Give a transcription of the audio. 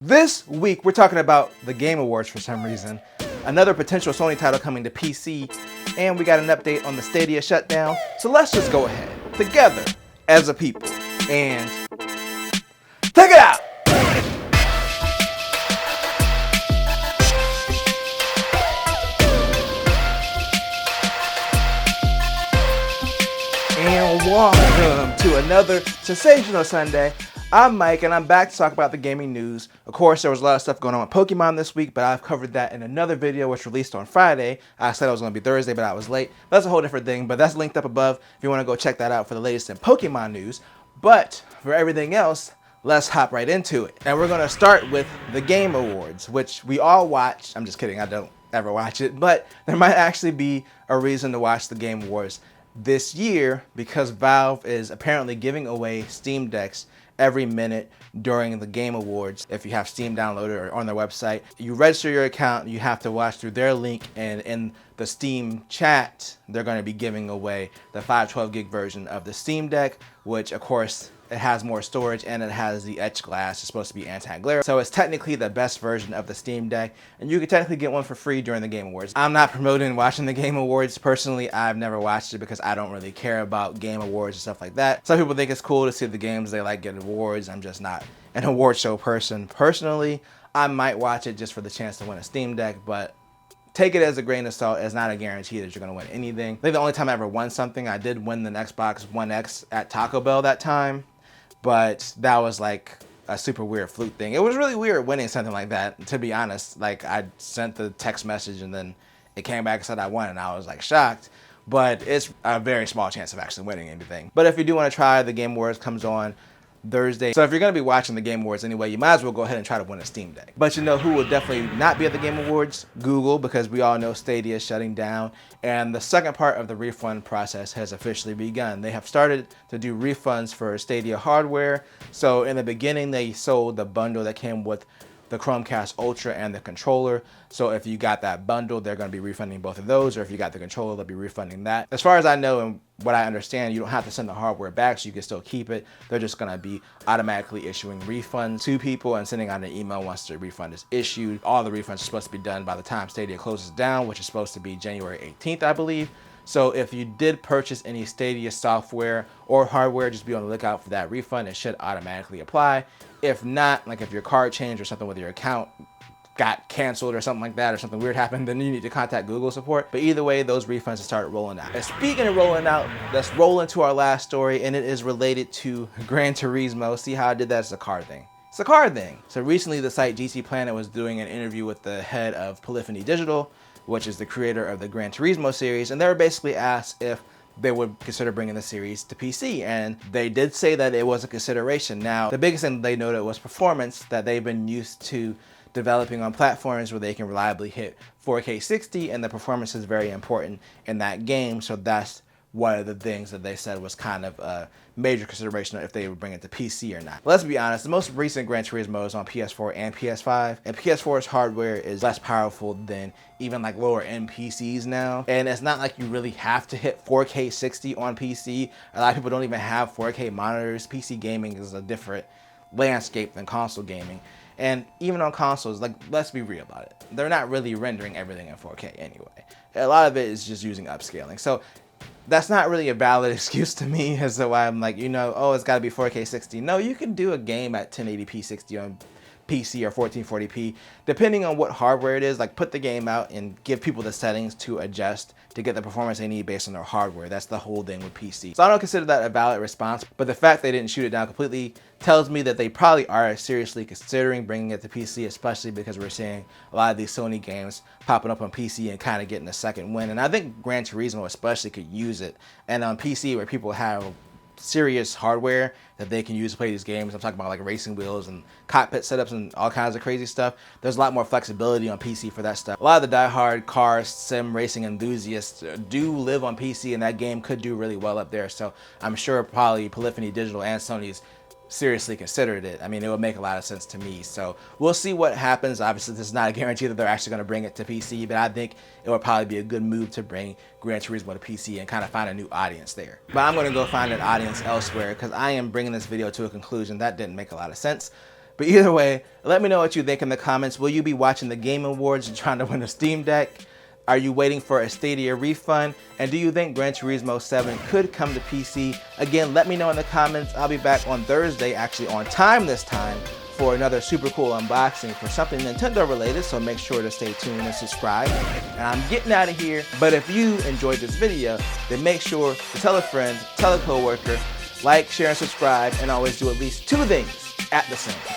This week, we're talking about the Game Awards for some reason, another potential Sony title coming to PC, and we got an update on the Stadia shutdown. So let's just go ahead, together, as a people, and check it out! And welcome to another sensational Sunday. I'm Mike, and I'm back to talk about the gaming news. Of course, there was a lot of stuff going on with Pokemon this week, but I've covered that in another video which released on Friday. I said it was going to be Thursday, but I was late. That's a whole different thing, but that's linked up above if you want to go check that out for the latest in Pokemon news. But for everything else, let's hop right into it. And we're going to start with the Game Awards, which we all watch. I'm just kidding, I don't ever watch it, but there might actually be a reason to watch the Game Awards this year because Valve is apparently giving away Steam Decks every minute during the Game Awards. If you have Steam downloaded or on their website, you register your account, you have to watch through their link, and in the Steam chat, they're going to be giving away the 512 gig version of the Steam Deck, which of course it has more storage and it has the etched glass. It's supposed to be anti-glare. So it's technically the best version of the Steam Deck, and you can technically get one for free during the Game Awards. I'm not promoting watching the Game Awards. Personally, I've never watched it because I don't really care about Game Awards and stuff like that. Some people think it's cool to see the games they like get awards. I'm just not an award show person. Personally, I might watch it just for the chance to win a Steam Deck, but take it as a grain of salt. It's not a guarantee that you're going to win anything. I think the only time I ever won something, I did win the Xbox One X at Taco Bell that time. But that was like a super weird fluke thing. It was really weird winning something like that, to be honest. Like, I sent the text message and then it came back and said I won, and I was like shocked. But it's a very small chance of actually winning anything. But if you do want to try, the Game Awards comes on Thursday. So if you're going to be watching the Game Awards anyway, you might as well go ahead and try to win a Steam Deck. But you know who will definitely not be at the Game Awards? Google, because we all know Stadia is shutting down. And the second part of the refund process has officially begun. They have started to do refunds for Stadia hardware. So in the beginning, they sold the bundle that came with the Chromecast Ultra and the controller. So if you got that bundle, they're going to be refunding both of those, or if you got the controller, they'll be refunding that. As far as I know and what I understand, you don't have to send the hardware back, so you can still keep it. They're just going to be automatically issuing refunds to people and sending out an email once the refund is issued. All the refunds are supposed to be done by the time Stadia closes down, which is supposed to be January 18th, I believe. So if you did purchase any Stadia software or hardware, just be on the lookout for that refund. It should automatically apply. If not, like if your card changed or something with your account got canceled or something like that, or something weird happened, then you need to contact Google support. But either way, those refunds have started rolling out. And speaking of rolling out, let's roll into our last story, and it is related to Gran Turismo. See how I did that? It's a car thing. It's a car thing. So recently the site GC Planet was doing an interview with the head of Polyphony Digital, which is the creator of the Gran Turismo series, and they were basically asked if they would consider bringing the series to PC, and they did say that it was a consideration. Now, the biggest thing they noted was performance, that they've been used to developing on platforms where they can reliably hit 4K 60, and the performance is very important in that game, so that's one of the things that they said was kind of a major consideration if they would bring it to PC or not. Let's be honest, the most recent Gran Turismo is on PS4 and PS5, and PS4's hardware is less powerful than even like lower end PCs now. And it's not like you really have to hit 4K 60 on PC. A lot of people don't even have 4K monitors. PC gaming is a different landscape than console gaming. And even on consoles, like, let's be real about it, they're not really rendering everything in 4K anyway. A lot of it is just using upscaling. So that's not really a valid excuse to me as to why I'm like, you know, oh, it's got to be 4K 60. No, you can do a game at 1080p 60 on PC or 1440p, depending on what hardware it is. Like, put the game out and give people the settings to adjust to get the performance they need based on their hardware. That's the whole thing with PC. So I don't consider that a valid response, but the fact they didn't shoot it down completely tells me that they probably are seriously considering bringing it to PC, especially because we're seeing a lot of these Sony games popping up on PC and kind of getting a second win. And I think Gran Turismo especially could use it. And on PC, where people have serious hardware that they can use to play these games, I'm talking about like racing wheels and cockpit setups and all kinds of crazy stuff, there's a lot more flexibility on PC for that stuff. A lot of the diehard car sim racing enthusiasts do live on PC, and that game could do really well up there. So I'm sure probably Polyphony Digital and Sony's seriously considered it. I mean, it would make a lot of sense to me. So we'll see what happens. Obviously, this is not a guarantee that they're actually going to bring it to PC, but I think it would probably be a good move to bring Gran Turismo to PC and kind of find a new audience there. But I'm going to go find an audience elsewhere because I am bringing this video to a conclusion. That didn't make a lot of sense. But either way, let me know what you think in the comments. Will you be watching the Game Awards and trying to win a Steam Deck? Are you waiting for a Stadia refund? And do you think Gran Turismo 7 could come to PC? Again, let me know in the comments. I'll be back on Thursday, actually on time this time, for another super cool unboxing for something Nintendo related, so make sure to stay tuned and subscribe. And I'm getting out of here, but if you enjoyed this video, then make sure to tell a friend, tell a coworker, like, share, and subscribe, and always do at least 2 things at the same time.